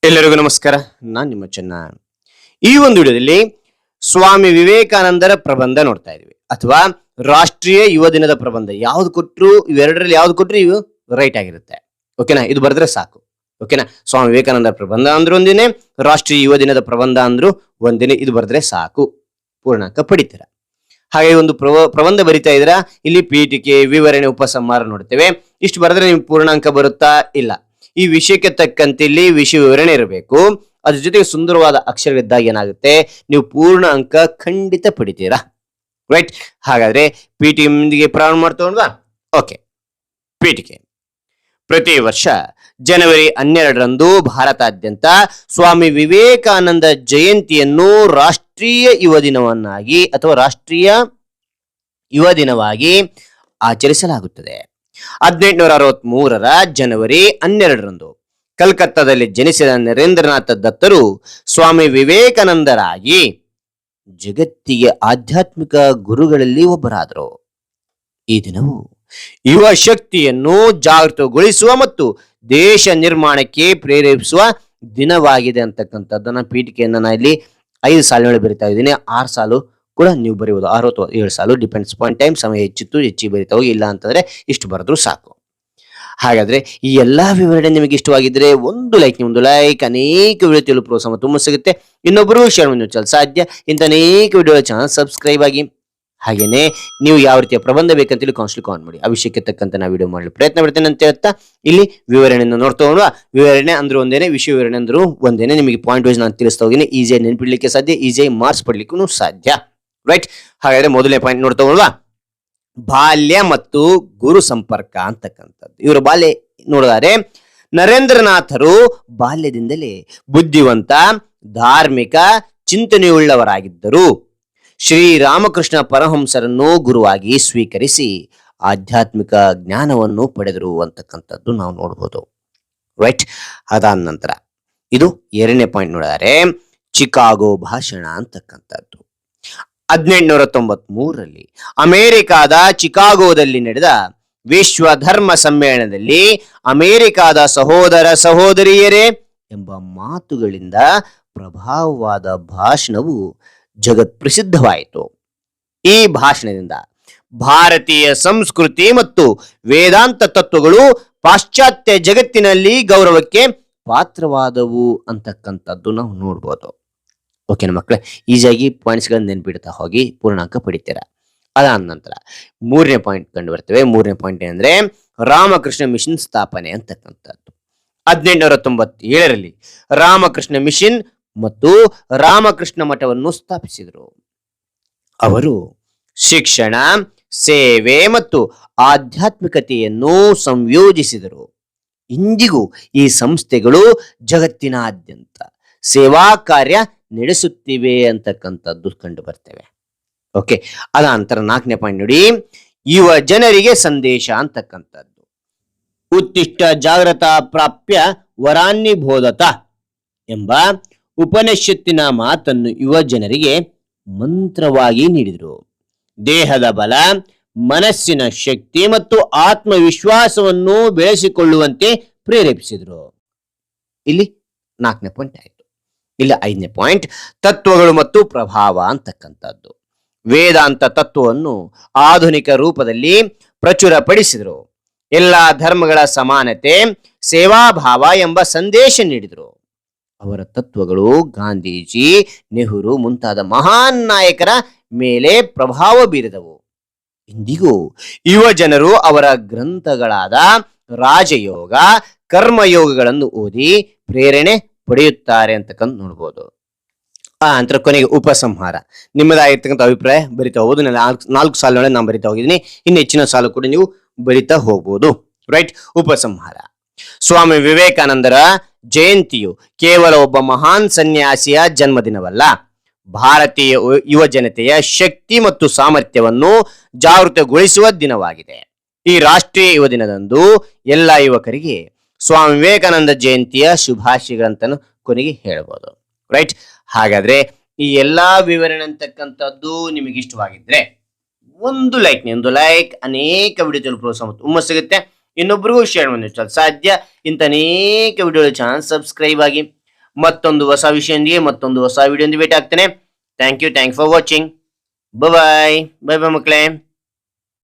ಎಲ್ಲರಿಗೂ ನಮಸ್ಕಾರ. ನಾನು ನಿಮ್ಮ ಚೆನ್ನ. ಈ ಒಂದು ವಿಡಿಯೋದಲ್ಲಿ ಸ್ವಾಮಿ ವಿವೇಕಾನಂದರ ಪ್ರಬಂಧ ನೋಡ್ತಾ ಇದೀವಿ, ಅಥವಾ ರಾಷ್ಟ್ರೀಯ ಯುವ ದಿನದ ಪ್ರಬಂಧ. ಯಾವ್ದು ಕೊಟ್ಟರು ಇವೆರಡರಲ್ಲಿ ಯಾವ್ದು ಕೊಟ್ಟರು ಇವು ರೈಟ್ ಆಗಿರುತ್ತೆ. ಓಕೆನಾ? ಇದು ಬರೆದ್ರೆ ಸಾಕು. ಓಕೆನಾ? ಸ್ವಾಮಿ ವಿವೇಕಾನಂದರ ಪ್ರಬಂಧ ಅಂದ್ರೂ ಒಂದಿನೇ, ರಾಷ್ಟ್ರೀಯ ಯುವ ದಿನದ ಪ್ರಬಂಧ ಅಂದ್ರೂ ಒಂದಿನೇ. ಇದು ಬರೆದ್ರೆ ಸಾಕು, ಪೂರ್ಣಾಂಕ ಪಡಿತೀರ. ಹಾಗೆ ಒಂದು ಪ್ರಬಂಧ ಬರಿತಾ ಇದ್ರ, ಇಲ್ಲಿ ಪೀಠಿಕೆ, ವಿವರಣೆ, ಉಪಸಂಹಾರ ನೋಡ್ತೇವೆ. ಇಷ್ಟು ಬರೆದ್ರೆ ನಿಮ್ಗೆ ಪೂರ್ಣಾಂಕ ಬರುತ್ತಾ? ಇಲ್ಲ. ಈ ವಿಷಯಕ್ಕೆ ತಕ್ಕಂತೆ ಇಲ್ಲಿ ವಿಷಯ ವಿವರಣೆ ಇರಬೇಕು. ಅದ್ರ ಜೊತೆಗೆ ಸುಂದರವಾದ ಅಕ್ಷರಗಳಿದ್ದಾಗ ಏನಾಗುತ್ತೆ, ನೀವು ಪೂರ್ಣ ಅಂಕ ಖಂಡಿತ ಪಡಿತೀರಾ. ರೈಟ್? ಹಾಗಾದ್ರೆ ಪೀಠಿಕೆ ಪ್ರಾರಂಭ ಮಾಡ್ತೋಣವಾ? ಓಕೆ. ಪೀಠಿಕೆ. ಪ್ರತಿ ವರ್ಷ ಜನವರಿ 12ರಂದು ಭಾರತಾದ್ಯಂತ ಸ್ವಾಮಿ ವಿವೇಕಾನಂದ ಜಯಂತಿಯನ್ನು ರಾಷ್ಟ್ರೀಯ ಯುವ ದಿನವನ್ನಾಗಿ ಅಥವಾ ರಾಷ್ಟ್ರೀಯ ಯುವ ದಿನವಾಗಿ ಆಚರಿಸಲಾಗುತ್ತದೆ. 1863ರ ಜನವರಿ 12ರಂದು ಕಲ್ಕತ್ತಾದಲ್ಲಿ ಜನಿಸಿದ ನರೇಂದ್ರನಾಥ ದತ್ತರು ಸ್ವಾಮಿ ವಿವೇಕಾನಂದರಾಗಿ ಜಗತ್ತಿಗೆ ಆಧ್ಯಾತ್ಮಿಕ ಗುರುಗಳಲ್ಲಿ ಒಬ್ಬರಾದರು. ಈ ದಿನವು ಯುವ ಶಕ್ತಿಯನ್ನು ಜಾಗೃತಗೊಳಿಸುವ ಮತ್ತು ದೇಶ ನಿರ್ಮಾಣಕ್ಕೆ ಪ್ರೇರೇಪಿಸುವ ದಿನವಾಗಿದೆ ಅಂತಕ್ಕಂಥದ್ದನ್ನ ಪೀಠಿಕೆಯನ್ನು ನಾನು ಇಲ್ಲಿ 5 ಸಾಲಿನಲ್ಲಿ ಬರಿತಾ ಇದ್ದೀನಿ. 6 ಸಾಲು ಕೂಡ ನೀವು ಬರೆಯುವುದು, 6 ಅಥವಾ 7 ಸಾಲು ಡಿಪೆಂಡ್ಸ್ ಪಾಯಿಂಟ್ ಟೈಮ್. ಸಮಯ ಹೆಚ್ಚಿತ್ತು ಹೆಚ್ಚಿಗೆ ಬರಿತಾ ಹೋಗಿ, ಇಲ್ಲ ಅಂತಂದ್ರೆ ಇಷ್ಟು ಬರೆದ್ರು ಸಾಕು. ಹಾಗಾದ್ರೆ ಈ ಎಲ್ಲಾ ವಿವರಣೆ ನಿಮಗೆ ಇಷ್ಟವಾಗಿದ್ರೆ ಒಂದು ಲೈಕ್, ಅನೇಕ ವಿಡಿಯೋ ತಿಳಿಯಲು ಪ್ರೋತ್ಸಾಹ ತುಂಬ ಸಿಗುತ್ತೆ. ಇನ್ನೊಬ್ಬರು ಶೇರ್ ಮಾಡಿ ಸಾಧ್ಯ. ಇಂಥ ಅನೇಕ ವಿಡಿಯೋ ಚಾನಲ್ ಸಬ್ಸ್ಕ್ರೈಬ್ ಆಗಿ. ಹಾಗೇನೆ ನೀವು ಯಾವ ರೀತಿಯ ಪ್ರಬಂಧ ಬೇಕಂತೇಳಿ ಕಾಮೆಂಟ್ ಮಾಡಿ. ಆ ವಿಷಯಕ್ಕೆ ತಕ್ಕಂತೆ ನಾವು ವಿಡಿಯೋ ಮಾಡಲು ಪ್ರಯತ್ನ ಪಡ್ತೇನೆ ಅಂತ ಹೇಳ್ತಾ ಇಲ್ಲಿ ವಿವರಣೆಯನ್ನು ನೋಡ್ತಾ ಹೋಗುವ. ವಿವರಣೆ ಅಂದ್ರೆ ಒಂದೇನೆ, ವಿಷಯ ವಿವರಣೆ ಅಂದ್ರೂ ಒಂದೇನೆ. ನಿಮಗೆ ಪಾಯಿಂಟ್ ವೈಸ್ ನಾನು ತಿಳಿಸ್ತಾ ಹೋಗಿನಿ. ಈಸಿಯಾಗಿ ನೆನಪಿಡ್ಲಿಕ್ಕೆ ಸಾಧ್ಯ, ಈಸಿಯಾಗಿ ಮಾರ್ಕ್ಸ್ ಪಡ್ಲಿಕ್ಕೂ ಸಾಧ್ಯ. ರೈಟ್? ಹಾಗಾದ್ರೆ ಮೊದಲನೇ ಪಾಯಿಂಟ್ ನೋಡ್ತಾ ಹೋಗುವ. ಬಾಲ್ಯ ಮತ್ತು ಗುರು ಸಂಪರ್ಕ ಅಂತಕ್ಕಂಥದ್ದು. ಇವರ ಬಾಲ್ಯ ನೋಡಿದರೆ, ನರೇಂದ್ರನಾಥರು ಬಾಲ್ಯದಿಂದಲೇ ಬುದ್ಧಿವಂತ, ಧಾರ್ಮಿಕ ಚಿಂತನೆಯುಳ್ಳವರಾಗಿದ್ದರು. ಶ್ರೀರಾಮಕೃಷ್ಣ ಪರಮಹಂಸರನ್ನು ಗುರುವಾಗಿ ಸ್ವೀಕರಿಸಿ ಆಧ್ಯಾತ್ಮಿಕ ಜ್ಞಾನವನ್ನು ಪಡೆದರು ಅಂತಕ್ಕಂಥದ್ದು ನಾವು ನೋಡ್ಬೋದು. ರೈಟ್? ಅದಾದ ನಂತರ ಇದು 2ನೇ ಪಾಯಿಂಟ್ ನೋಡಿದರೆ, ಚಿಕಾಗೋ ಭಾಷಣ ಅಂತಕ್ಕಂಥದ್ದು. 1893ರಲ್ಲಿ ಅಮೆರಿಕಾದ ಚಿಕಾಗೋದಲ್ಲಿ ನಡೆದ ವಿಶ್ವ ಧರ್ಮ ಸಮ್ಮೇಳನದಲ್ಲಿ ಅಮೆರಿಕಾದ ಸಹೋದರ ಸಹೋದರಿಯರೇ ಎಂಬ ಮಾತುಗಳಿಂದ ಪ್ರಭಾವವಾದ ಭಾಷಣವು ಜಗತ್ ಪ್ರಸಿದ್ಧವಾಯಿತು. ಈ ಭಾಷಣದಿಂದ ಭಾರತೀಯ ಸಂಸ್ಕೃತಿ ಮತ್ತು ವೇದಾಂತ ತತ್ವಗಳು ಪಾಶ್ಚಾತ್ಯ ಜಗತ್ತಿನಲ್ಲಿ ಗೌರವಕ್ಕೆ ಪಾತ್ರವಾದವು ಅಂತಕ್ಕಂಥದ್ದು ನಾವು ನೋಡ್ಬೋದು. ಓಕೆನಾ ಮಕ್ಕಳೇ? ಈಸಿಯಾಗಿ ಪಾಯಿಂಟ್ಸ್ಗಳನ್ನ ನೆನ್ಪಿಡ್ತಾ ಹೋಗಿ ಪೂರ್ಣಾಂಕ ಪಡಿತೀರ. ಅದಾದ ನಂತರ 3ನೇ ಪಾಯಿಂಟ್ ಕಂಡು ಬರ್ತೇವೆ. 3ನೇ ಪಾಯಿಂಟ್ ಏನಂದ್ರೆ, ರಾಮಕೃಷ್ಣ ಮಿಷನ್ ಸ್ಥಾಪನೆ ಅಂತಕ್ಕಂಥದ್ದು. 1897ರಲ್ಲಿ ರಾಮಕೃಷ್ಣ ಮಿಷನ್ ಮತ್ತು ರಾಮಕೃಷ್ಣ ಮಠವನ್ನು ಸ್ಥಾಪಿಸಿದರು. ಅವರು ಶಿಕ್ಷಣ, ಸೇವೆ ಮತ್ತು ಆಧ್ಯಾತ್ಮಿಕತೆಯನ್ನು ಸಂಯೋಜಿಸಿದರು. ಇಂದಿಗೂ ಈ ಸಂಸ್ಥೆಗಳು ಜಗತ್ತಿನಾದ್ಯಂತ ಸೇವಾ ಕಾರ್ಯ ನಡೆಸುತ್ತಿವೆ ಅಂತಕ್ಕಂಥದ್ದು ಕಂಡು ಬರ್ತೇವೆ. ಓಕೆ. ಅದ ನಂತರ 4ನೇ ಪಾಯಿಂಟ್ ನೋಡಿ, ಯುವ ಜನರಿಗೆ ಸಂದೇಶ ಅಂತಕ್ಕಂಥದ್ದು. ಉತ್ತಿಷ್ಟ ಜಾಗ್ರತ ಪ್ರಾಪ್ಯ ವರಾನ್ನಿಬೋಧತ ಎಂಬ ಉಪನಿಷತ್ತಿನ ಮಾತನ್ನು ಯುವ ಜನರಿಗೆ ಮಂತ್ರವಾಗಿ ನೀಡಿದರು. ದೇಹದ ಬಲ, ಮನಸ್ಸಿನ ಶಕ್ತಿ ಮತ್ತು ಆತ್ಮವಿಶ್ವಾಸವನ್ನು ಬೆಳೆಸಿಕೊಳ್ಳುವಂತೆ ಪ್ರೇರೇಪಿಸಿದರು. ಇಲ್ಲಿ 4ನೇ ಪಾಯಿಂಟ್ ಆಯಿತು. ಇಲ್ಲಿ 5ನೇ ಪಾಯಿಂಟ್, ತತ್ವಗಳು ಮತ್ತು ಪ್ರಭಾವ ಅಂತಕ್ಕಂಥದ್ದು. ವೇದಾಂತ ತತ್ವವನ್ನು ಆಧುನಿಕ ರೂಪದಲ್ಲಿ ಪ್ರಚುರಪಡಿಸಿದರು. ಎಲ್ಲಾ ಧರ್ಮಗಳ ಸಮಾನತೆ, ಸೇವಾಭಾವ ಎಂಬ ಸಂದೇಶ ನೀಡಿದರು. ಅವರ ತತ್ವಗಳು ಗಾಂಧೀಜಿ, ನೆಹರು ಮುಂತಾದ ಮಹಾನ್ ನಾಯಕರ ಮೇಲೆ ಪ್ರಭಾವ ಬೀರಿದವು. ಇಂದಿಗೂ ಯುವ ಜನರು ಅವರ ಗ್ರಂಥಗಳಾದ ರಾಜಯೋಗ, ಕರ್ಮಯೋಗಗಳನ್ನು ಓದಿ ಪ್ರೇರಣೆ ಪಡೆಯುತ್ತಾರೆ ಅಂತಕ್ಕಂಥ ನೋಡ್ಬೋದು. ಆ ನಂತರ ಕೊನೆಗೆ ಉಪಸಂಹಾರ. ನಿಮ್ಮದಾಗಿರ್ತಕ್ಕಂಥ ಅಭಿಪ್ರಾಯ ಬರಿತಾ ಹೋಗೋದು. 4 ಸಾಲಿನೊಳಗೆ ನಾನು ಬರಿತಾ ಹೋಗಿದ್ದೀನಿ. ಇನ್ನು ಹೆಚ್ಚಿನ ಸಾಲು ಕೂಡ ನೀವು ಬರಿತಾ ಹೋಗ್ಬೋದು. ರೈಟ್? ಉಪಸಂಹಾರ. ಸ್ವಾಮಿ ವಿವೇಕಾನಂದರ ಜಯಂತಿಯು ಕೇವಲ ಒಬ್ಬ ಮಹಾನ್ ಸನ್ಯಾಸಿಯ ಜನ್ಮದಿನವಲ್ಲ, ಭಾರತೀಯ ಯುವ ಜನತೆಯ ಶಕ್ತಿ ಮತ್ತು ಸಾಮರ್ಥ್ಯವನ್ನು ಜಾಗೃತಗೊಳಿಸುವ ದಿನವಾಗಿದೆ. ಈ ರಾಷ್ಟ್ರೀಯ ಯುವ ದಿನದಂದು ಎಲ್ಲ ಯುವಕರಿಗೆ ಸ್ವಾಮಿ ವಿವೇಕಾನಂದ ಜಯಂತಿಯ ಶುಭಾಶಯಗಳಂತನೂ ಕೊನೆಗೆ ಹೇಳ್ಬೋದು. ರೈಟ್? ಹಾಗಾದ್ರೆ ಈ ಎಲ್ಲಾ ವಿವರಣೆ ಅಂತಕ್ಕಂಥದ್ದು ನಿಮಗೆ ಇಷ್ಟವಾಗಿದ್ರೆ ಒಂದು ಲೈಕ್, ಅನೇಕ ವಿಡಿಯೋ ಪ್ರೋತ್ಸಾಹ ತುಂಬ ಸಿಗುತ್ತೆ. ಇನ್ನೊಬ್ಬರಿಗೂ ಶೇರ್ ಮಾಡಿ ಸಾಧ್ಯ. ಇಂಥ ಅನೇಕ ವಿಡಿಯೋ ಚಾನಲ್ ಸಬ್ಸ್ಕ್ರೈಬ್ ಆಗಿ. ಮತ್ತೊಂದು ಹೊಸ ವಿಷಯದೊಂದಿಗೆ ಮತ್ತೊಂದು ಹೊಸ ವಿಡಿಯೋದೊಂದಿಗೆ ಭೇಟಿ ಆಗ್ತೇನೆ. Thank you for watching. Bye bye bye bye ಮಕ್ಕಳೇ.